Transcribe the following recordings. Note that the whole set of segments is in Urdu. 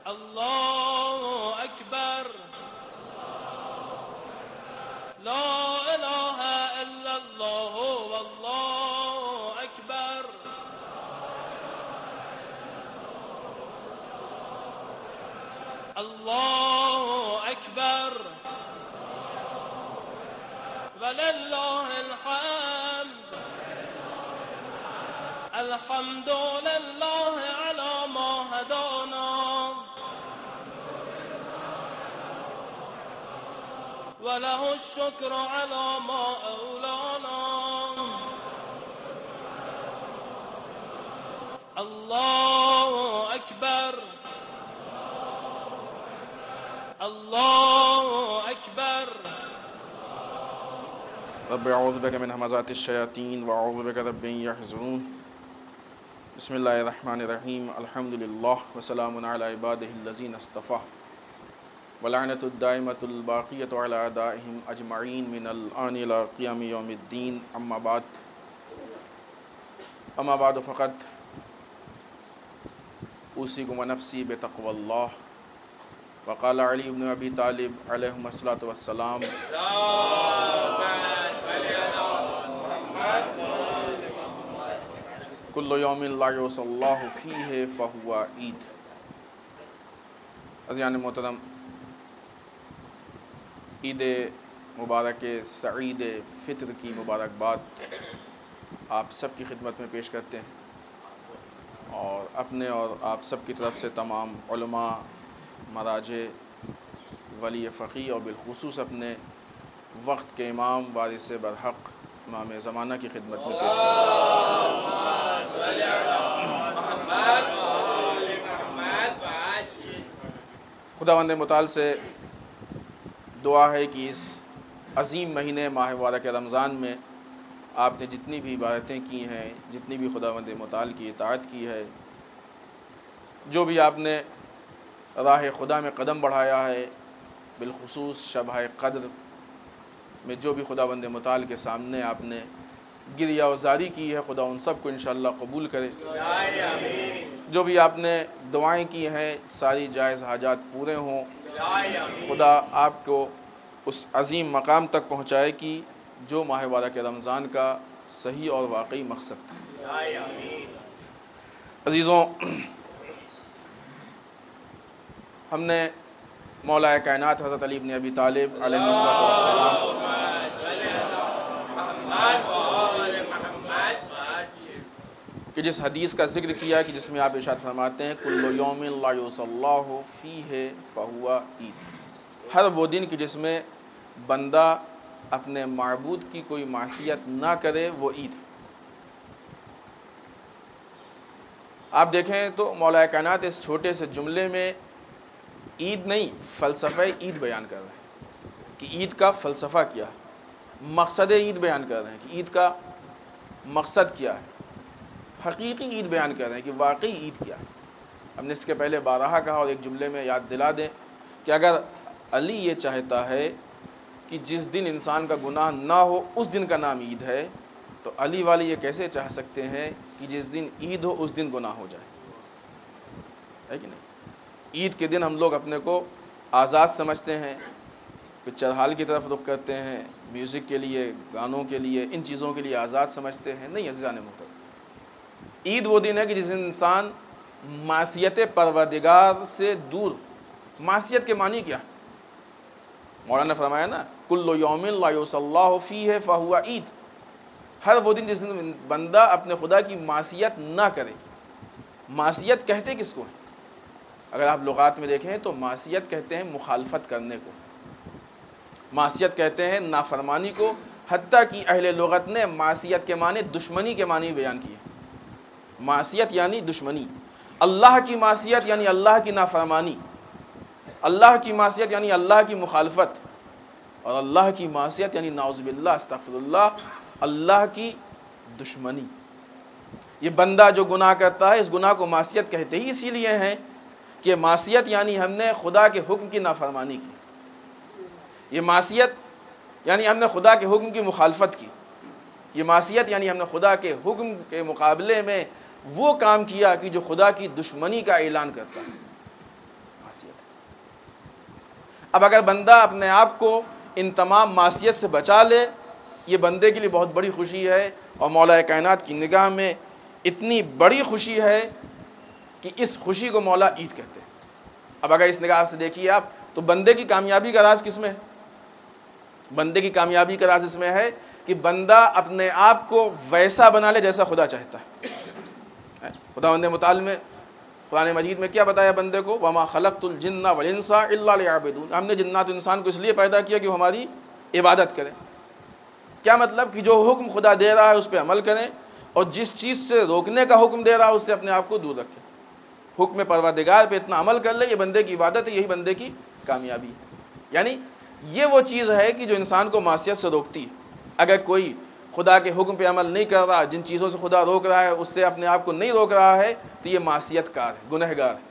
الله أكبر لا إله إلا الله والله أكبر الله أكبر ولله الحمد الحمد لله على ما هدانا وله الشكر على ما أولانا الله أكبر الله أكبر رب اعوذ بک من همزات الشیاطین واعوذ بک رب ان یحضرون بسم اللہ الرحمن الرحیم الحمد للہ وسلام علی عبادہ الذین اصطفیٰ ولعنۃ الدائمۃ الباقیۃ علی اعدائہم اجمعین من الآن الی قیام یوم الدین اما بعد فقط اوصیکم ونفسی بتقوی اللہ وقال علی بن ابی طالب علیہم الصلاۃ والسلام کل یوم لا یعصی اللہ فیہ فہو عید۔ عزیزان محترم، عید مبارک سعید فطر کی مبارکباد آپ سب کی خدمت میں پیش کرتے ہیں، اور اپنے اور آپ سب کی طرف سے تمام علماء، مراجع، ولی فقیہ اور بالخصوص اپنے وقت کے امام وارث برحق امام زمانہ کی خدمت میں پیش کرتے ہیں۔ خداوند متعال سے دعا ہے کہ اس عظیم مہینے ماہ مبارک رمضان میں آپ نے جتنی بھی عبادتیں کی ہیں، جتنی بھی خداوند متعال کی اطاعت کی ہے، جو بھی آپ نے راہ خدا میں قدم بڑھایا ہے، بالخصوص شبہ قدر میں جو بھی خداوند متعال کے سامنے آپ نے گریہ وزاری کی ہے، خدا ان سب کو انشاءاللہ قبول کرے۔ جو بھی آپ نے دعائیں کی ہیں، ساری جائز حاجات پورے ہوں، خدا آپ کو اس عظیم مقام تک پہنچائے کہ جو ماہ مبارک رمضان کا صحیح اور واقعی مقصد تھا۔ عزیزوں، ہم نے مولا کائنات حضرت علی بن ابی طالب علیہ السلام کہ جس حدیث کا ذکر کیا کہ جس میں آپ ارشاد فرماتے ہیں کل یوم لا یعصی اللہ فیہ فہو عید، ہر وہ دن کہ جس میں بندہ اپنے معبود کی کوئی معصیت نہ کرے وہ عید۔ آپ دیکھیں تو مولا کائنات اس چھوٹے سے جملے میں عید نہیں، فلسفہ عید بیان کر رہے ہیں کہ عید کا فلسفہ کیا ہے، مقصد عید بیان کر رہے ہیں کہ عید کا مقصد کیا ہے، حقیقی عید بیان کر رہے ہیں کہ واقعی عید کیا ہے۔ ہم نے اس کے پہلے بارہا کہا اور ایک جملے میں یاد دلا دیں کہ اگر علی یہ چاہتا ہے کہ جس دن انسان کا گناہ نہ ہو اس دن کا نام عید ہے، تو علی والے یہ کیسے چاہ سکتے ہیں کہ جس دن عید ہو اس دن گناہ ہو جائے؟ ہے کہ نہیں؟ عید کے دن ہم لوگ اپنے کو آزاد سمجھتے ہیں، پکچر ہال کی طرف رخ کرتے ہیں، میوزک کے لیے، گانوں کے لیے، ان چیزوں کے لیے آزاد سمجھتے ہیں۔ نہیں عزیزان محترم، عید وہ دن ہے کہ جس دن انسان معصیت پروردگار سے دور۔ معصیت کے معنی کیا؟ مولانا نے فرمایا نا کل یوم لا یعصی اللہ فیہ فہو عید، ہر وہ دن جس دن بندہ اپنے خدا کی معصیت نہ کرے۔ معصیت کہتے کس کو ہے؟ اگر آپ لغات میں دیکھیں تو معصیت کہتے ہیں مخالفت کرنے کو، معصیت کہتے ہیں نافرمانی کو، حتیٰ کہ اہل لغت نے معصیت کے معنی دشمنی کے معنی بیان کیے۔ معصیت یعنی دشمنی، اللہ کی معصیت یعنی اللہ کی نافرمانی، اللہ کی معصیت یعنی اللہ کی مخالفت، اور اللہ کی معصیت یعنی نعوذ باللہ استغفر اللہ اللہ کی دشمنی۔ یہ بندہ جو گناہ کرتا ہے اس گناہ کو معصیت کہتے ہی اسی لیے ہیں کہ معصیت یعنی ہم نے خدا کے حکم کی نافرمانی کی، یہ معصیت یعنی ہم نے خدا کے حکم کی مخالفت کی، یہ معصیت یعنی ہم نے خدا کے حکم کے مقابلے میں وہ کام کیا کہ جو خدا کی دشمنی کا اعلان کرتا ہے۔ معصیت ہے۔ اب اگر بندہ اپنے آپ کو ان تمام معصیت سے بچا لے، یہ بندے کے لیے بہت بڑی خوشی ہے، اور مولا کائنات کی نگاہ میں اتنی بڑی خوشی ہے کہ اس خوشی کو مولا عید کہتے ہیں۔ اب اگر اس نگاہ سے دیکھیے آپ، تو بندے کی کامیابی کا راز کس میں ہے؟ بندے کی کامیابی کا راز اس میں ہے کہ بندہ اپنے آپ کو ویسا بنا لے جیسا خدا چاہتا ہے۔ خداوند متعال میں قرآن مجید میں کیا بتایا بندے کو؟ وَمَا خَلَقْتُ الْجِنَّ وَالْإِنسَ إِلَّا لِيَعْبُدُونِ، ہم نے جنات و انسان کو اس لیے پیدا کیا کہ وہ ہماری عبادت کریں۔ کیا مطلب؟ کہ جو حکم خدا دے رہا ہے اس پہ عمل کریں، اور جس چیز سے روکنے کا حکم دے رہا ہے اس سے اپنے آپ کو دور رکھیں۔ حکم پروردگار پہ اتنا عمل کر لے، یہ بندے کی عبادت ہے، یہی بندے کی کامیابی ہے۔ یعنی یہ وہ چیز ہے کہ جو انسان کو معصیت سے روکتی ہے۔ اگر کوئی خدا کے حکم پہ عمل نہیں کر رہا، جن چیزوں سے خدا روک رہا ہے اس سے اپنے آپ کو نہیں روک رہا ہے، تو یہ معصیت کار ہے، گنہگار ہے۔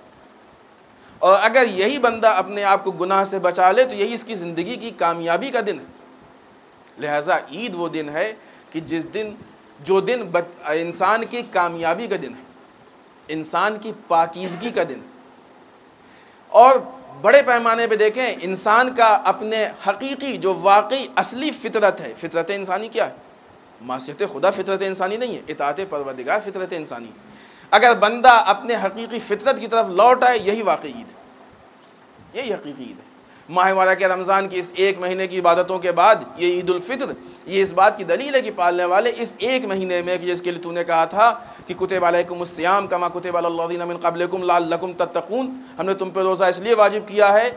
اور اگر یہی بندہ اپنے آپ کو گناہ سے بچا لے تو یہی اس کی زندگی کی کامیابی کا دن ہے۔ لہٰذا عید وہ دن ہے کہ جو دن انسان کی کامیابی کا دن ہے، انسان کی پاکیزگی کا دن۔ اور بڑے پیمانے پہ دیکھیں، انسان کا اپنے حقیقی جو واقعی اصلی فطرت ہے، فطرت انسانی کیا ہے؟ معصیت خدا فطرت انسانی نہیں ہے، اطاعت پروردگار فطرت انسانی۔ اگر بندہ اپنے حقیقی فطرت کی طرف لوٹ آئے، یہی واقعی عید ہے، یہی حقیقی عید ہے۔ ماہ مبارک رمضان کی اس ایک مہینے کی عبادتوں کے بعد یہ عید الفطر، یہ اس بات کی دلیل ہے کہ پالنے والے اس ایک مہینے میں، جس کے لیے تو نے کہا تھا کہ کتب علیکم الصیام کما کتب علی الذین من قبلکم لعلکم تتقون، ہم نے تم پہ روزہ اس لیے واجب کیا ہے،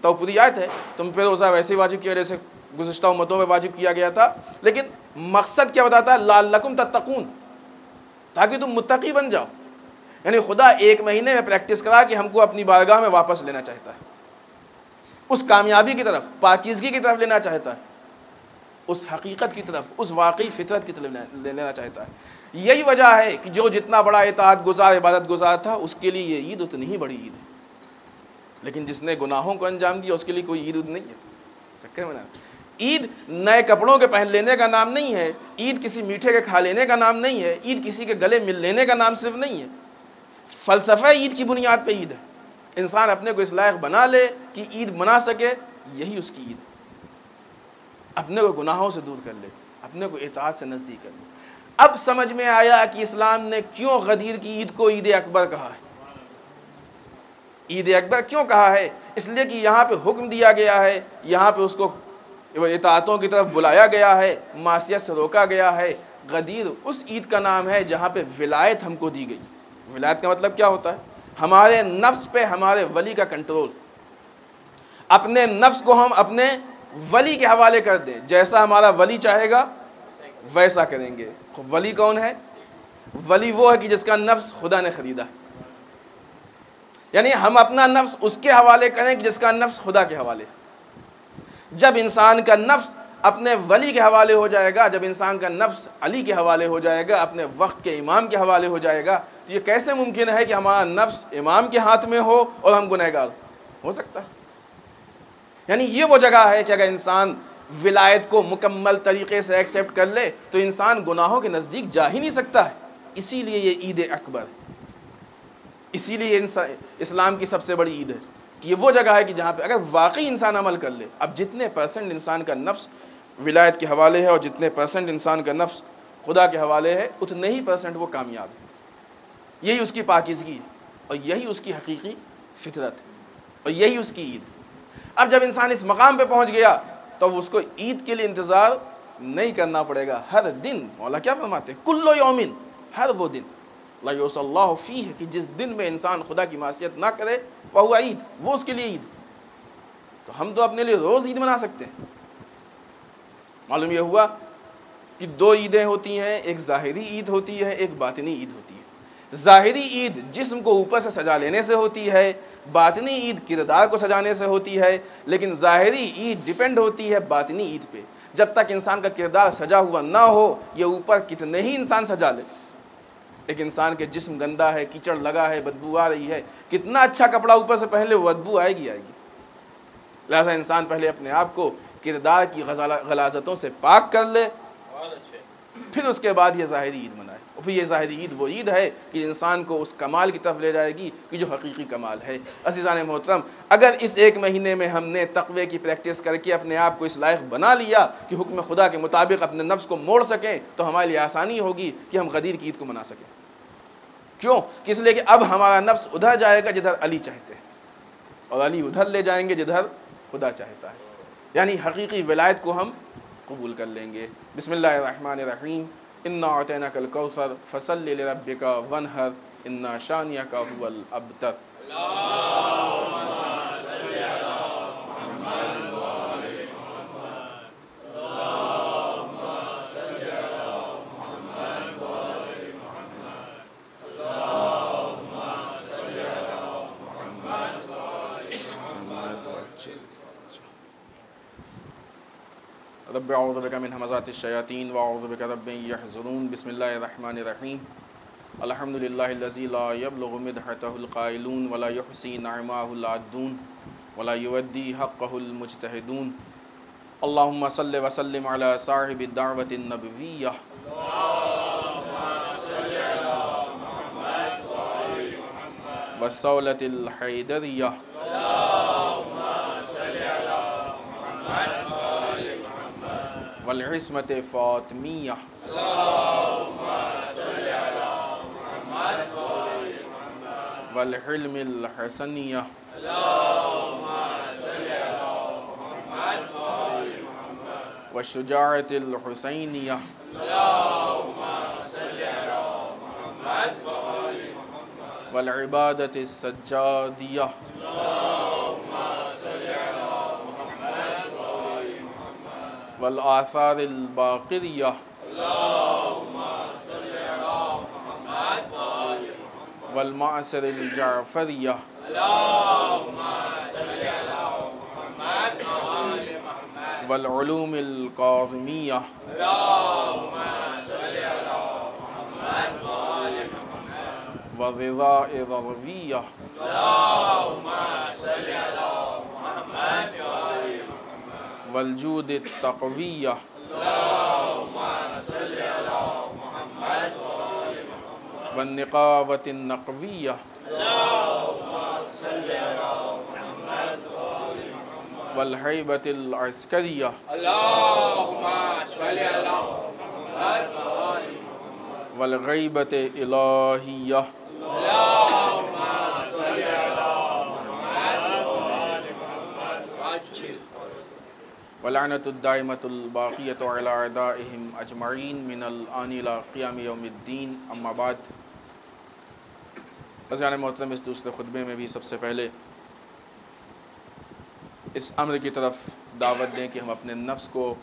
تو پوری آیت ہے، تم پہ روزہ ویسے واجب کیا جیسے گزشتہ امتوں میں واجب کیا گیا تھا، لیکن مقصد کیا بتاتا ہے؟ لعلکم تتقون، تاکہ تم متقی بن جاؤ۔ یعنی خدا ایک مہینے میں پریکٹس کرا کہ ہم کو اپنی بارگاہ میں واپس لینا چاہتا ہے، اس کامیابی کی طرف، پاکیزگی کی طرف لینا چاہتا ہے، اس حقیقت کی طرف، اس واقعی فطرت کی طرف لینا چاہتا ہے۔ یہی وجہ ہے کہ جو جتنا بڑا اطاعت گزار، عبادت گزار تھا، اس کے لیے یہ عید اتنی ہی بڑی عید ہے، لیکن جس نے گناہوں کو انجام دیا اس کے لیے کوئی عید نہیں ہے۔ چکر میں عید نئے کپڑوں کے پہن لینے کا نام نہیں ہے، عید کسی میٹھے کے کھا لینے کا نام نہیں ہے، عید کسی کے گلے مل لینے کا نام صرف نہیں ہے۔ فلسفہ عید کی بنیاد پہ عید ہے، انسان اپنے کو اس لائق بنا لے کہ عید منا سکے، یہی اس کی عید ہے۔ اپنے کو گناہوں سے دور کر لے، اپنے کو اطاعت سے نزدیک کر لے۔ اب سمجھ میں آیا کہ اسلام نے کیوں غدیر کی عید کو عید اکبر کہا ہے۔ عید اکبر کیوں کہا ہے؟ اس لیے کہ یہاں پہ حکم دیا گیا ہے، یہاں پہ اس کو اطاعتوں کی طرف بلایا گیا ہے، معصیت سے روکا گیا ہے۔ غدیر اس عید کا نام ہے جہاں پہ ولایت ہم کو دی گئی۔ ولایت کا مطلب کیا ہوتا ہے؟ ہمارے نفس پہ ہمارے ولی کا کنٹرول، اپنے نفس کو ہم اپنے ولی کے حوالے کر دیں، جیسا ہمارا ولی چاہے گا ویسا کریں گے۔ ولی کون ہے؟ ولی وہ ہے کہ جس کا نفس خدا نے خریدا، یعنی ہم اپنا نفس اس کے حوالے کریں کہ جس کا نفس خدا کے حوالے۔ جب انسان کا نفس اپنے ولی کے حوالے ہو جائے گا، جب انسان کا نفس علی کے حوالے ہو جائے گا، اپنے وقت کے امام کے حوالے ہو جائے گا، تو یہ کیسے ممکن ہے کہ ہمارا نفس امام کے ہاتھ میں ہو اور ہم گنہگار ہو سکتا ہے؟ یعنی یہ وہ جگہ ہے کہ اگر انسان ولایت کو مکمل طریقے سے ایکسیپٹ کر لے تو انسان گناہوں کے نزدیک جا ہی نہیں سکتا ہے۔ اسی لیے یہ عید اکبر، اسی لیے اسلام کی سب سے بڑی عید ہے کہ یہ وہ جگہ ہے کہ جہاں پہ اگر واقعی انسان عمل کر لے، اب جتنے پرسنٹ انسان کا نفس ولایت کے حوالے ہے اور جتنے پرسنٹ انسان کا نفس خدا کے حوالے ہے، اتنے ہی پرسنٹ وہ کامیاب ہے۔ یہی اس کی پاکیزگی ہے اور یہی اس کی حقیقی فطرت ہے اور یہی اس کی عید ہے۔ اب جب انسان اس مقام پہ پہنچ گیا تو اس کو عید کے لیے انتظار نہیں کرنا پڑے گا۔ ہر دن مولا کیا فرماتے ہیں؟ کل یومن، ہر وہ دن لا یعصی اللہ فیہ، کہ جس دن میں انسان خدا کی معصیت نہ کرے، فہو عید، وہ اس کے لیے عید۔ تو ہم تو اپنے لیے روز عید منا سکتے ہیں۔ معلوم یہ ہوا کہ دو عیدیں ہوتی ہیں، ایک ظاہری عید ہوتی ہے، ایک باطنی عید ہوتی ہے۔ ظاہری عید جسم کو اوپر سے سجا لینے سے ہوتی ہے، باطنی عید کردار کو سجانے سے ہوتی ہے، لیکن ظاہری عید ڈیپینڈ ہوتی ہے باطنی عید پہ۔ جب تک انسان کا کردار سجا ہوا نہ ہو، یہ اوپر کتنے ہی انسان سجا لے، ایک انسان کے جسم گندا ہے، کیچڑ لگا ہے، بدبو آ رہی ہے، کتنا اچھا کپڑا اوپر سے پہن لے وہ بدبو آئے گی۔ لہٰذا انسان پہلے اپنے آپ کو کردار کی غلاظتوں سے پاک کر لے، پھر اس کے بعد یہ ظاہری عید منائے۔ پھر یہ ظاہری عید وہ عید ہے کہ انسان کو اس کمال کی طرف لے جائے گی کہ جو حقیقی کمال ہے۔ عزیزان محترم، اگر اس ایک مہینے میں ہم نے تقوی کی پریکٹس کر کے اپنے آپ کو اس لائق بنا لیا کہ حکم خدا کے مطابق اپنے نفس کو موڑ سکیں تو ہمارے لیے آسانی ہوگی کہ ہم غدیر کی عید کو منا سکیں۔ کیوں؟ کہ اس لیے کہ اب ہمارا نفس ادھر جائے گا جدھر علی چاہتے ہیں، اور علی ادھر لے جائیں گے جدھر خدا چاہتا ہے، یعنی حقیقی ولایت کو ہم قبول کر لیں گے۔ بسم اللہ الرحمن الرحیم، انا اعطیناک الکوثر فصل لربک وانحر ان شانئک هو الابتر۔ رب اعوذ بک من همزات الشیاطین واعوذ بک رب ان یحضرون۔ بسم اللہ الرحمن الرحیم، الحمد للہ الذی لا یبلغ مدحتہ القائلون ولا یحصی نعماہ العادون ولا یودی حقہ المجتہدون۔ اللہم صل وسلم علی صاحب الدعوۃ النبویہ۔ والصولۃ الحیدریہ۔ والعصمت فاطمیہ۔ والحلم الحسنیہ۔ والشجاعت الحسینیہ۔ والعبادت السجادیہ۔ والآثار الباقریہ۔ والمعصر الجعفریہ۔ والعلوم القاظمیہ۔ والرضاء الرویہ۔ والجود التقویہ۔ والنقاوة النقویہ۔ والہیبۃ العسکریہ۔ والغیبۃ الہیہ۔ ولعنۃ الدائمۃ الباقیۃ علی اعدائہم اجمعین من الآن الی قیام یوم الدین، اما بعد۔ عزیزان محترم، اس دوسرے خطبے میں بھی سب سے پہلے اس امر کی طرف دعوت دیں کہ ہم اپنے نفس کو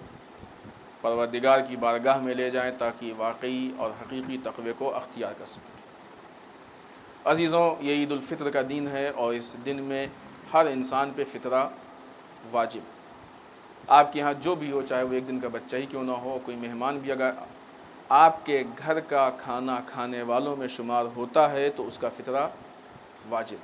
پروردگار کی بارگاہ میں لے جائیں تاکہ واقعی اور حقیقی تقوی کو اختیار کر سکیں۔ عزیزوں، یہ عید الفطر کا دن ہے اور اس دن میں ہر انسان پہ فطرہ واجب۔ آپ کے یہاں جو بھی ہو، چاہے وہ ایک دن کا بچہ ہی کیوں نہ ہو، کوئی مہمان بھی اگر آپ کے گھر کا کھانا کھانے والوں میں شمار ہوتا ہے تو اس کا فطرہ واجب۔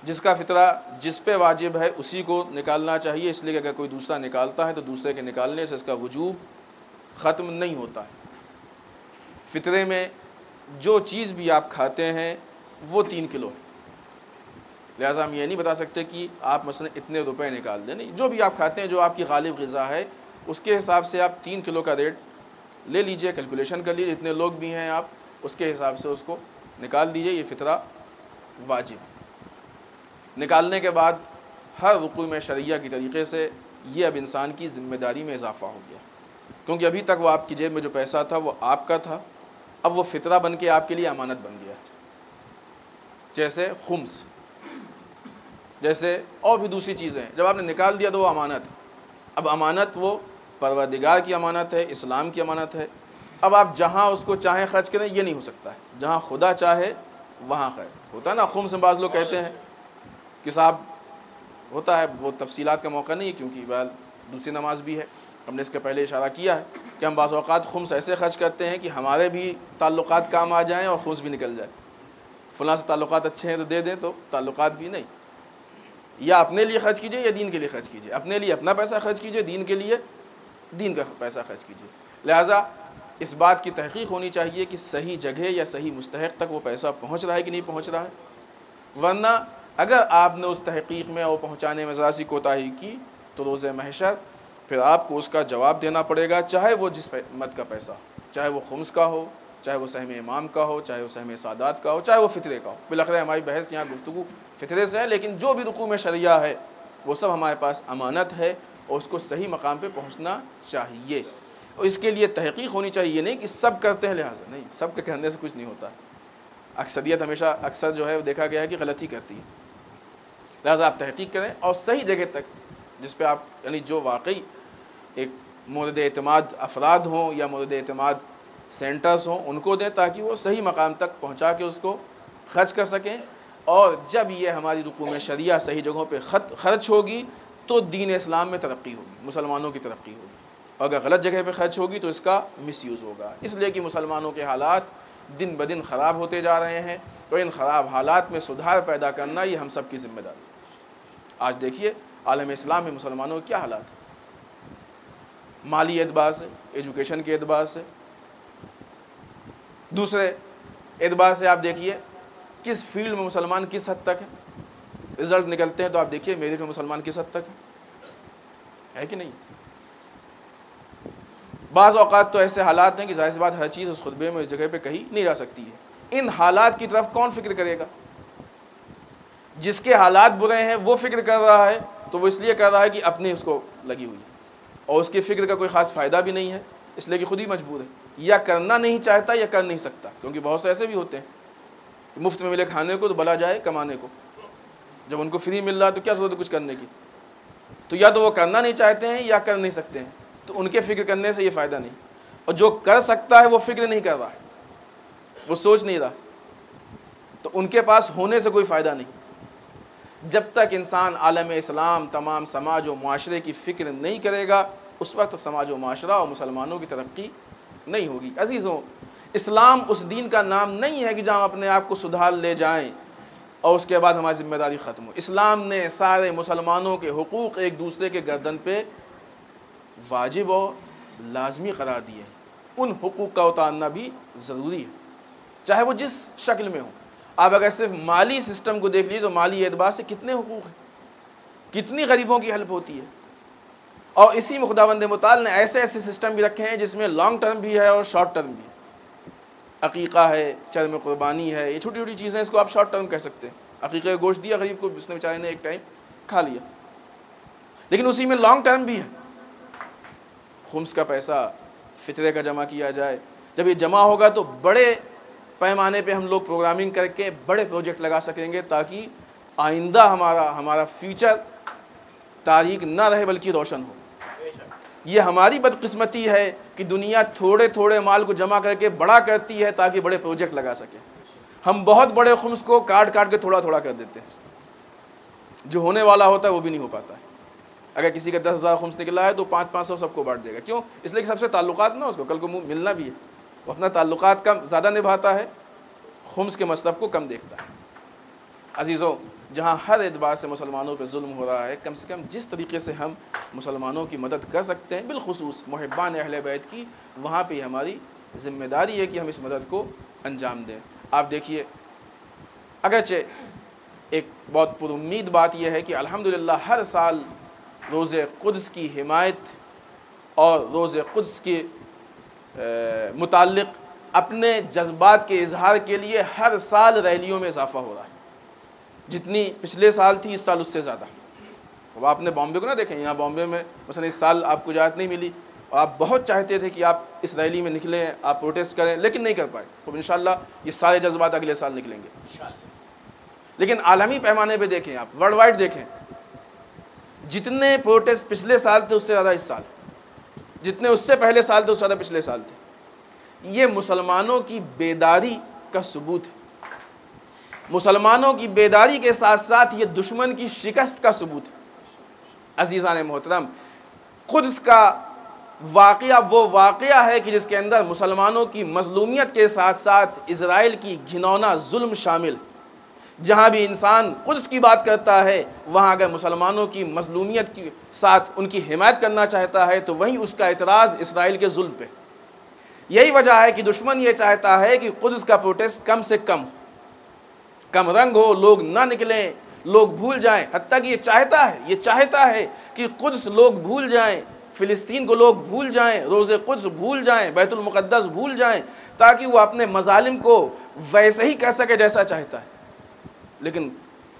جس کا فطرہ جس پہ واجب ہے اسی کو نکالنا چاہیے، اس لیے کہ اگر کوئی دوسرا نکالتا ہے تو دوسرے کے نکالنے سے اس کا وجوب ختم نہیں ہوتا ہے۔ فطرے میں جو چیز بھی آپ کھاتے ہیں وہ 3 کلو ہے، لہٰذا ہم یہ نہیں بتا سکتے کہ آپ مثلا اتنے روپے نکال دیں، نہیں، جو بھی آپ کھاتے ہیں جو آپ کی غالب غذا ہے اس کے حساب سے آپ 3 کلو کا ریٹ لے لیجئے، کیلکولیشن کر لیجئے، اتنے لوگ بھی ہیں آپ اس کے حساب سے اس کو نکال دیجئے، یہ فطرہ واجب۔ نکالنے کے بعد ہر رکوع میں شرعیہ کی طریقے سے یہ اب انسان کی ذمہ داری میں اضافہ ہو گیا، کیونکہ ابھی تک وہ آپ کی جیب میں جو پیسہ تھا وہ آپ کا تھا، اب وہ فطرہ بن کے آپ کے لیے امانت بن گیا، جیسے خمس، جیسے اور بھی دوسری چیزیں۔ جب آپ نے نکال دیا تو وہ امانت، اب امانت وہ پروردگار کی امانت ہے، اسلام کی امانت ہے۔ اب آپ جہاں اس کو چاہیں خرچ کریں، یہ نہیں ہو سکتا ہے، جہاں خدا چاہے وہاں خیر ہوتا ہے نا۔ خمس میں بعض لوگ کہتے ہیں کہ صاحب ہوتا ہے، وہ تفصیلات کا موقع نہیں ہے کیونکہ دوسری نماز بھی ہے، ہم نے اس کے پہلے اشارہ کیا ہے کہ ہم بعض اوقات خمس ایسے خرچ کرتے ہیں کہ ہمارے بھی تعلقات کام آ جائیں اور خمس بھی نکل جائے، فلاں سے تعلقات اچھے ہیں تو دے دیں، تو تعلقات بھی نہیں، یا اپنے لیے خرچ کیجئے یا دین کے لیے خرچ کیجئے، اپنے لیے اپنا پیسہ خرچ کیجئے، دین کے لیے دین کا پیسہ خرچ کیجئے۔ لہٰذا اس بات کی تحقیق ہونی چاہیے کہ صحیح جگہ یا صحیح مستحق تک وہ پیسہ پہنچ رہا ہے کہ نہیں پہنچ رہا ہے، ورنہ اگر آپ نے اس تحقیق میں وہ پہنچانے میں ذرا سی کوتاہی کی تو روز محشر پھر آپ کو اس کا جواب دینا پڑے گا، چاہے وہ جس مد کا پیسہ، چاہے وہ خمس کا ہو، چاہے وہ سہم امام کا ہو، چاہے وہ سہم سادات کا ہو، چاہے وہ فطرے کا ہو۔ بالآخر ہماری بحث یہاں گفتگو فطرے سے ہے، لیکن جو بھی رقوع شرعیہ ہے وہ سب ہمارے پاس امانت ہے اور اس کو صحیح مقام پہ پہنچنا چاہیے، اور اس کے لیے تحقیق ہونی چاہیے۔ یہ نہیں کہ سب کرتے ہیں لہٰذا، نہیں، سب کے کرنے سے کچھ نہیں ہوتا۔ اکثریت ہمیشہ اکثر جو ہے وہ دیکھا گیا ہے کہ غلطی کرتی ہے، لہٰذا آپ تحقیق کریں اور صحیح جگہ تک جس پہ آپ یعنی جو واقعی ایک مورد اعتماد افراد ہوں یا مورد اعتماد سینٹرز ہوں ان کو دیں، تاکہ وہ صحیح مقام تک پہنچا کے اس کو خرچ کر سکیں۔ اور جب یہ ہماری رقوع شرعیہ صحیح جگہوں پہ خرچ ہوگی تو دین اسلام میں ترقی ہوگی، مسلمانوں کی ترقی ہوگی، اور اگر غلط جگہ پہ خرچ ہوگی تو اس کا مس یوز ہوگا، اس لیے کہ مسلمانوں کے حالات دن بدن خراب ہوتے جا رہے ہیں، اور ان خراب حالات میں سدھار پیدا کرنا یہ ہم سب کی ذمہ داری ہے۔ آج دیکھیے عالم اسلام میں مسلمانوں کے کیا حالات ہیں، مالی اعتبار سے، ایجوکیشن کے اعتبار سے، دوسرے اعتبار سے آپ دیکھیے کس فیلڈ میں مسلمان کس حد تک ہے، رزلٹ نکلتے ہیں تو آپ دیکھیے میرٹ میں مسلمان کس حد تک ہے کہ نہیں۔ بعض اوقات تو ایسے حالات ہیں کہ ظاہر سی بات ہر چیز اس خطبے میں اس جگہ پہ کہی نہیں جا سکتی ہے۔ ان حالات کی طرف کون فکر کرے گا؟ جس کے حالات برے ہیں وہ فکر کر رہا ہے تو وہ اس لیے کر رہا ہے کہ اپنی اس کو لگی ہوئی ہے، اور اس کی فکر کا کوئی خاص فائدہ بھی نہیں ہے، اس لیے کہ خود ہی مجبور ہے، یا کرنا نہیں چاہتا یا کر نہیں سکتا، کیونکہ بہت سے ایسے بھی ہوتے ہیں کہ مفت میں ملے کھانے کو تو بلا جائے کمانے کو، جب ان کو فری مل رہا تو کیا ضرورت ہے کچھ کرنے کی، تو یا تو وہ کرنا نہیں چاہتے ہیں یا کر نہیں سکتے ہیں، تو ان کے فکر کرنے سے یہ فائدہ نہیں، اور جو کر سکتا ہے وہ فکر نہیں کر رہا ہے، وہ سوچ نہیں رہا، تو ان کے پاس ہونے سے کوئی فائدہ نہیں۔ جب تک انسان عالم اسلام تمام سماج و معاشرے کی فکر نہیں کرے گا اس وقت سماج و معاشرہ اور مسلمانوں کی ترقی نہیں ہوگی۔ عزیزوں، اسلام اس دین کا نام نہیں ہے کہ جہاں ہم اپنے آپ کو سدھار لے جائیں اور اس کے بعد ہماری ذمہ داری ختم ہو۔ اسلام نے سارے مسلمانوں کے حقوق ایک دوسرے کے گردن پہ واجب اور لازمی قرار دیے، ان حقوق کا اتارنا بھی ضروری ہے، چاہے وہ جس شکل میں ہو۔ آپ اگر صرف مالی سسٹم کو دیکھ لیجیے تو مالی اعتبار سے کتنے حقوق ہیں، کتنی غریبوں کی ہیلپ ہوتی ہے، اور اسی میں خداوند متعال نے ایسے ایسے سسٹم بھی رکھے ہیں جس میں لانگ ٹرم بھی ہے اور شارٹ ٹرم بھی ہے۔ عقیقہ ہے، چرم قربانی ہے، یہ چھوٹی چھوٹی چیزیں اس کو آپ شارٹ ٹرم کہہ سکتے ہیں۔ عقیقہ کا گوشت دیا غریب کو، اس نے بیچارے نے ایک ٹائم کھا لیا، لیکن اسی میں لانگ ٹرم بھی ہے۔ خمس کا پیسہ فطرے کا جمع کیا جائے، جب یہ جمع ہوگا تو بڑے پیمانے پہ ہم لوگ پروگرامنگ کر کے بڑے پروجیکٹ لگا سکیں گے، تاکہ آئندہ ہمارا فیوچر تاریک نہ رہے بلکہ روشن ہو۔ یہ ہماری بدقسمتی ہے کہ دنیا تھوڑے تھوڑے مال کو جمع کر کے بڑا کرتی ہے تاکہ بڑے پروجیکٹ لگا سکے۔ ہم بہت بڑے خمس کو کاٹ کاٹ کے تھوڑا تھوڑا کر دیتے ہیں، جو ہونے والا ہوتا ہے وہ بھی نہیں ہو پاتا ہے۔ اگر کسی کا 10,000 خمس نکلا ہے تو 500 سب کو بانٹ دے گا، کیوں؟ اس لیے کہ سب سے تعلقات نہ، اس کو کل کو منہ ملنا بھی ہے، وہ اپنا تعلقات کم زیادہ نبھاتا ہے، خمس کے مصرف کو کم دیکھتا ہے۔ عزیزوں، جہاں ہر اعتبار سے مسلمانوں پہ ظلم ہو رہا ہے، کم سے کم جس طریقے سے ہم مسلمانوں کی مدد کر سکتے ہیں، بالخصوص محبان اہل بیت کی، وہاں پہ ہماری ذمہ داری ہے کہ ہم اس مدد کو انجام دیں۔ آپ دیکھیے، اگرچہ ایک بہت پر امید بات یہ ہے کہ الحمدللہ ہر سال روز قدس کی حمایت اور روز قدس کے متعلق اپنے جذبات کے اظہار کے لیے ہر سال ریلیوں میں اضافہ ہو رہا ہے، جتنی پچھلے سال تھی اس سال اس سے زیادہ۔ اب آپ نے بامبے کو نہ دیکھیں، یہاں بامبے میں مثلا اس سال آپ کو اجازت نہیں ملی اور آپ بہت چاہتے تھے کہ آپ اس ریلی میں نکلیں، آپ پروٹیسٹ کریں، لیکن نہیں کر پائے۔ اب انشاءاللہ یہ سارے جذبات اگلے سال نکلیں گے۔ لیکن عالمی پیمانے پہ دیکھیں، آپ ورلڈ وائڈ دیکھیں، جتنے پروٹیسٹ پچھلے سال تھے اس سے زیادہ اس سال، جتنے اس سے پہلے سال تھے اس سے زیادہ پچھلے سال تھے۔ یہ مسلمانوں کی بیداری کا ثبوت ہے، مسلمانوں کی بیداری کے ساتھ ساتھ یہ دشمن کی شکست کا ثبوت ہے۔ عزیزان محترم، قدس کا واقعہ وہ واقعہ ہے کہ جس کے اندر مسلمانوں کی مظلومیت کے ساتھ ساتھ اسرائیل کی گھنونا ظلم شامل۔ جہاں بھی انسان قدس کی بات کرتا ہے وہاں اگر مسلمانوں کی مظلومیت کے ساتھ ان کی حمایت کرنا چاہتا ہے تو وہیں اس کا اعتراض اسرائیل کے ظلم پہ۔ یہی وجہ ہے کہ دشمن یہ چاہتا ہے کہ قدس کا پروٹیسٹ کم سے کم رنگ ہو، لوگ نہ نکلیں، لوگ بھول جائیں، حتیٰ کہ یہ چاہتا ہے کہ قدس لوگ بھول جائیں، فلسطین کو لوگ بھول جائیں، روز قدس بھول جائیں، بیت المقدس بھول جائیں، تاکہ وہ اپنے مظالم کو ویسے ہی کہہ سکے جیسا چاہتا ہے۔ لیکن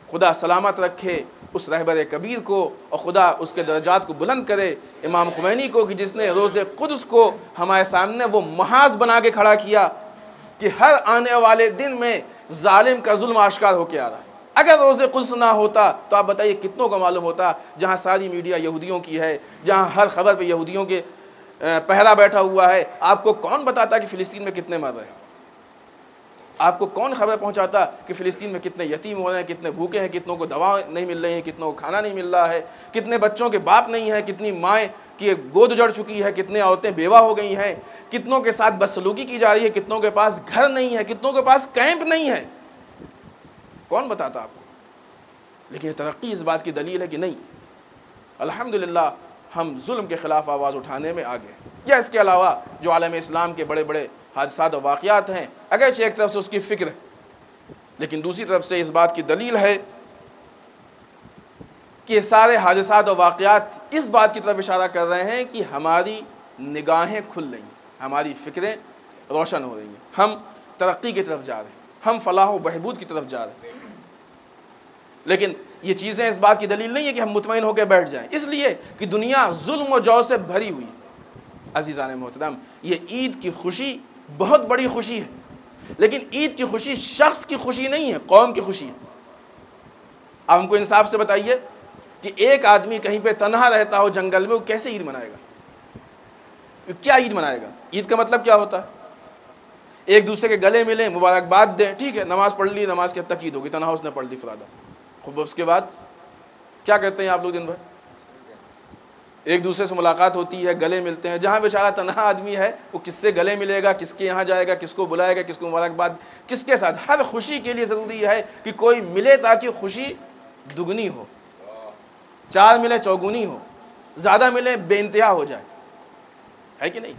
خدا سلامت رکھے اس رہبر کبیر کو، اور خدا اس کے درجات کو بلند کرے، امام خمینی کو، کہ جس نے روز قدس کو ہمارے سامنے وہ محاذ بنا کے کھڑا کیا کہ ہر آنے والے دن میں ظالم کا ظلم آشکار ہو کے آ رہا ہے۔ اگر روز قدس نہ ہوتا تو آپ بتائیے کتنوں کو معلوم ہوتا، جہاں ساری میڈیا یہودیوں کی ہے، جہاں ہر خبر پہ یہودیوں کے پہرا بیٹھا ہوا ہے، آپ کو کون بتاتا کہ فلسطین میں کتنے مر رہے ہیں؟ آپ کو کون خبر پہنچاتا کہ فلسطین میں کتنے یتیم ہو رہے ہیں، کتنے بھوکے ہیں، کتنوں کو دوا نہیں مل رہی ہیں، کتنوں کو کھانا نہیں مل رہا ہے، کتنے بچوں کے باپ نہیں ہیں، کتنی مائیں کی گود اجڑ چکی ہے، کتنے عورتیں بیوہ ہو گئی ہیں، کتنوں کے ساتھ بدسلوکی کی جا رہی ہے، کتنوں کے پاس گھر نہیں ہے، کتنوں کے پاس کیمپ نہیں ہے؟ کون بتاتا آپ کو؟ لیکن یہ ترقی اس بات کی دلیل ہے کہ نہیں، الحمدللہ ہم ظلم کے خلاف آواز اٹھانے میں آگے ہیں۔ یا اس کے علاوہ جو عالم اسلام کے بڑے بڑے حادثات و واقعات ہیں، اگرچہ ایک طرف سے اس کی فکر ہے، لیکن دوسری طرف سے اس بات کی دلیل ہے کہ یہ سارے حادثات و واقعات اس بات کی طرف اشارہ کر رہے ہیں کہ ہماری نگاہیں کھل رہی ہیں، ہماری فکریں روشن ہو رہی ہیں، ہم ترقی کی طرف جا رہے ہیں، ہم فلاح و بہبود کی طرف جا رہے ہیں۔ لیکن یہ چیزیں اس بات کی دلیل نہیں ہے کہ ہم مطمئن ہو کے بیٹھ جائیں، اس لیے کہ دنیا ظلم و جور سے بھری ہوئی۔ عزیزان محترم، یہ عید کی خوشی بہت بڑی خوشی ہے، لیکن عید کی خوشی شخص کی خوشی نہیں ہے، قوم کی خوشی ہے۔ آپ ہم کو انصاف سے بتائیے کہ ایک آدمی کہیں پہ تنہا رہتا ہو جنگل میں، وہ کیسے عید منائے گا؟ کیا عید منائے گا؟ عید کا مطلب کیا ہوتا ہے؟ ایک دوسرے کے گلے ملیں، مبارکباد دیں، ٹھیک ہے، نماز پڑھ لی، نماز کے حد تک عید ہوگی، تنہا اس نے پڑھ لی فرادہ۔ خوب اس کے بعد کیا کرتے ہیں آپ لوگ دن بھر؟ ایک دوسرے سے ملاقات ہوتی ہے، گلے ملتے ہیں۔ جہاں بیچارہ تنہا آدمی ہے وہ کس سے گلے ملے گا، کس کے یہاں جائے گا، کس کو بلائے گا، کس کو مبارکباد، کس کے ساتھ؟ ہر خوشی کے لیے ضروری ہے کہ کوئی ملے تاکہ خوشی دگنی ہو، چار ملے چوگنی ہو، زیادہ ملے بے انتہا ہو جائے، ہے کہ نہیں؟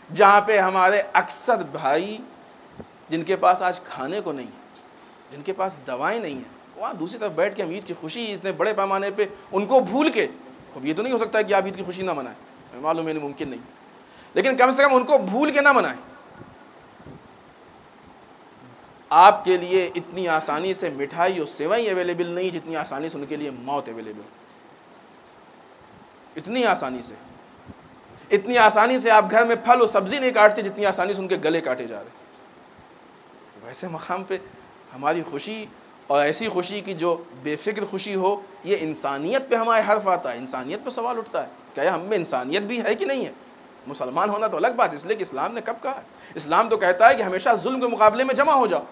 جہاں پہ ہمارے اکثر بھائی جن کے پاس آج کھانے کو نہیں ہے، جن کے پاس دوائیں نہیں ہیں، وہاں دوسری طرف بیٹھ کے ہم عید کی خوشی اتنے بڑے پیمانے پہ ان کو بھول کے، خب یہ تو نہیں ہو سکتا کہ آپ عید کی خوشی نہ منائیں، معلوم ہے ممکن نہیں، لیکن کم سے کم ان کو بھول کے نہ منائیں۔ آپ کے لیے اتنی آسانی سے مٹھائی اور سیوائیں اویلیبل نہیں جتنی آسانی سے ان کے لیے موت اویلیبل، اتنی آسانی سے آپ گھر میں پھل اور سبزی نہیں کاٹتے جتنی آسانی سے ان کے گلے کاٹے جا رہے ہیں۔ ویسے مقام پہ ہماری خوشی، اور ایسی خوشی کی جو بے فکر خوشی ہو، یہ انسانیت پہ ہمارے حرف آتا ہے، انسانیت پہ سوال اٹھتا ہے، کیا ہم میں انسانیت بھی ہے کہ نہیں ہے؟ مسلمان ہونا تو الگ بات، اس لیے کہ اسلام نے کب کہا ہے؟ اسلام تو کہتا ہے کہ ہمیشہ ظلم کے مقابلے میں جمع ہو جاؤ۔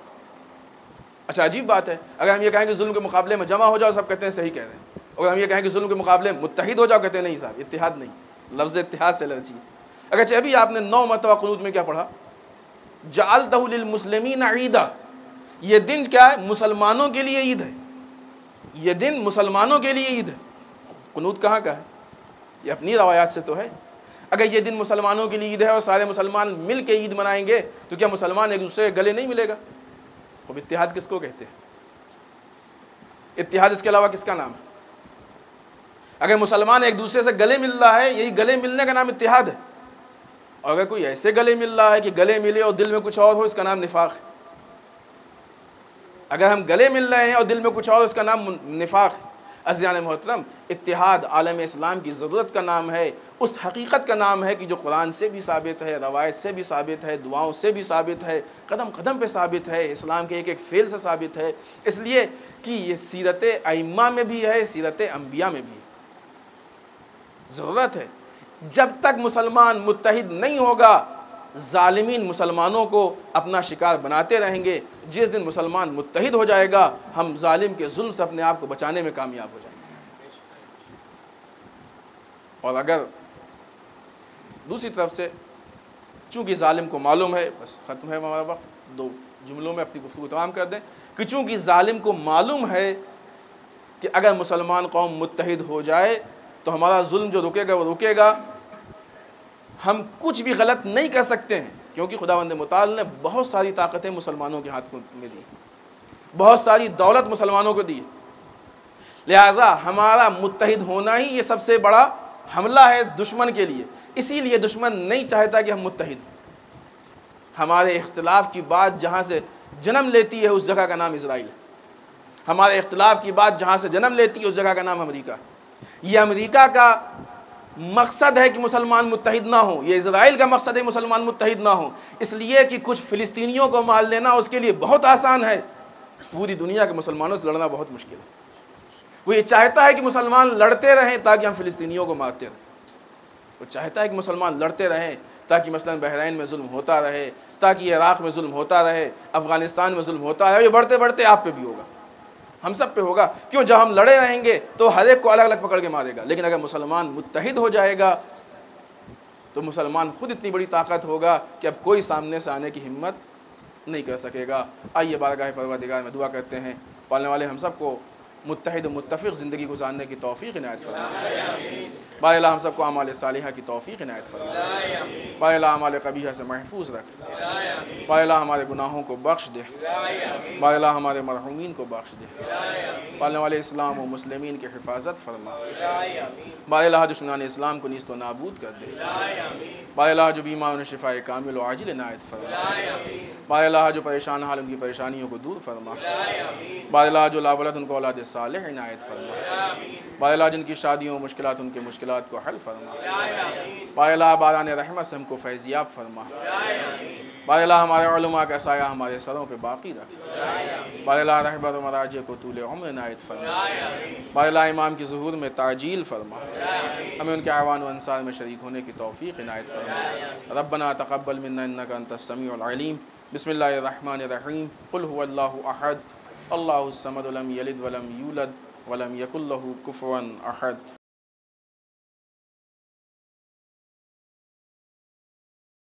اچھا عجیب بات ہے، اگر ہم یہ کہیں کہ ظلم کے مقابلے میں جمع ہو جاؤ، سب کہتے ہیں صحیح کہہ رہے ہیں، اگر ہم یہ کہیں کہ ظلم کے مقابلے میں متحد ہو جاؤ، کہتے ہیں نہیں صاحب، اتحاد نہیں، لفظ اتحاد سے الرجی۔ اگرچہ ابھی آپ نے 9 مرتبہ قنوت میں کیا پڑھا؟ جعلتہ للمسلمین عیدا، یہ دن کیا ہے؟ مسلمانوں کے لیے عید ہے، یہ دن مسلمانوں کے لیے عید ہے۔ قنوت کہاں کا ہے؟ یہ اپنی روایات سے تو ہے۔ اگر یہ دن مسلمانوں کے لیے عید ہے اور سارے مسلمان مل کے عید منائیں گے تو کیا مسلمان ایک دوسرے کے گلے نہیں ملے گا؟ اب اتحاد کس کو کہتے ہیں؟ اتحاد اس کے علاوہ کس کا نام ہے؟ اگر مسلمان ایک دوسرے سے گلے مل رہا ہے، یہی گلے ملنے کا نام اتحاد ہے، اور اگر کوئی ایسے گلے مل رہا ہے کہ گلے ملے اور دل میں کچھ اور ہو، اس کا نام نفاق ہے۔ اگر ہم گلے مل رہے ہیں اور دل میں کچھ اور، اس کا نام نفاق ہے۔ عزیزان محترم، اتحاد عالم اسلام کی ضرورت کا نام ہے، اس حقیقت کا نام ہے کہ جو قرآن سے بھی ثابت ہے، روایت سے بھی ثابت ہے، دعاؤں سے بھی ثابت ہے، قدم قدم پہ ثابت ہے، اسلام کے ایک ایک فعل سے ثابت ہے، اس لیے کہ یہ سیرت ائمہ میں بھی ہے، سیرت انبیاء میں بھی ہے۔ ضرورت ہے، جب تک مسلمان متحد نہیں ہوگا، ظالمین مسلمانوں کو اپنا شکار بناتے رہیں گے۔ جس دن مسلمان متحد ہو جائے گا، ہم ظالم کے ظلم سے اپنے آپ کو بچانے میں کامیاب ہو جائیں گے۔ اور اگر دوسری طرف سے، چونکہ ظالم کو معلوم ہے، بس ختم ہے ہمارا وقت، 2 جملوں میں اپنی گفتگو تمام کر دیں کہ چونکہ ظالم کو معلوم ہے کہ اگر مسلمان قوم متحد ہو جائے تو ہمارا ظلم جو رکے گا وہ رکے گا، ہم کچھ بھی غلط نہیں کر سکتے ہیں، کیونکہ خداوند متعال نے بہت ساری طاقتیں مسلمانوں کے ہاتھ میں دی، بہت ساری دولت مسلمانوں کو دی، لہٰذا ہمارا متحد ہونا ہی یہ سب سے بڑا حملہ ہے دشمن کے لیے۔ اسی لیے دشمن نہیں چاہتا کہ ہم متحد ہوں۔ ہمارے اختلاف کی بات جہاں سے جنم لیتی ہے اس جگہ کا نام اسرائیل ہے، ہمارے اختلاف کی بات جہاں سے جنم لیتی ہے اس جگہ کا نام امریکہ ہے۔ یہ امریکہ کا مقصد ہے کہ مسلمان متحد نہ ہوں، یہ اسرائیل کا مقصد ہے مسلمان متحد نہ ہوں، اس لیے کہ کچھ فلسطینیوں کو مار لینا اس کے لیے بہت آسان ہے، پوری دنیا کے مسلمانوں سے لڑنا بہت مشکل ہے۔ وہ یہ چاہتا ہے کہ مسلمان لڑتے رہیں تاکہ ہم فلسطینیوں کو مارتے رہیں، وہ چاہتا ہے کہ مسلمان لڑتے رہیں تاکہ مثلا بحرین میں ظلم ہوتا رہے، تاکہ عراق میں ظلم ہوتا رہے، افغانستان میں ظلم ہوتا رہے، یہ بڑھتے بڑھتے آپ پہ بھی ہوگا، ہم سب پہ ہوگا۔ کیوں؟ جب ہم لڑے رہیں گے تو ہر ایک کو الگ الگ پکڑ کے مارے گا، لیکن اگر مسلمان متحد ہو جائے گا تو مسلمان خود اتنی بڑی طاقت ہوگا کہ اب کوئی سامنے سے آنے کی ہمت نہیں کر سکے گا۔ آئیے بارگاہ پروردگار میں دعا کرتے ہیں، پالنے والے ہم سب کو متحد و متفق زندگی گزارنے کی توفیق عنایت فرمائے۔ بار الہ ہم سب کو اعمال صالحہ کی توفیق عنایت فرمائے۔ بار الہ اعمال قبیحہ سے محفوظ رکھ۔ بار الہ ہمارے گناہوں کو بخش دے۔ بار الہ ہمارے مرحومین کو بخش دے۔ پالنے والے اسلام و مسلمین کی حفاظت فرما۔ بار الہ دشمنان اسلام کو نیست و نابود کر دے۔ بار الہ جو بیمار انہیں شفاء کامل و عاجل عنایت فرما۔ بار الہ جو پریشان حال ان کی پریشانیوں کو دور فرما۔ بار الہ جو لاولد ان کو اولاد صالح عنایت فرما۔ بار الہ جن کی شادیوں و مشکلات ان کے مشکلات کو حل فرما۔ بار الہ باران رحمت سے ہم کو فیضیاب فرما۔ بار الہ ہمارے علماء کا سایہ ہمارے سروں پہ باقی رکھ۔ بار الہ رہبر و مراجع کو طول عمر عنایت فرما۔ بار الہ امام کی ظہور میں تعجیل فرما، ہمیں ان کے اعوان و انصار میں شریک ہونے کی توفیق عنایت فرما۔ ربنا تقبل منا انک انت السمیع العلیم۔ بسم اللہ الرحمن الرحیم۔ قل هو اللہ احد اللہ الصمد لم یلد ولم یولد ولم یکن لہ کفوا احد۔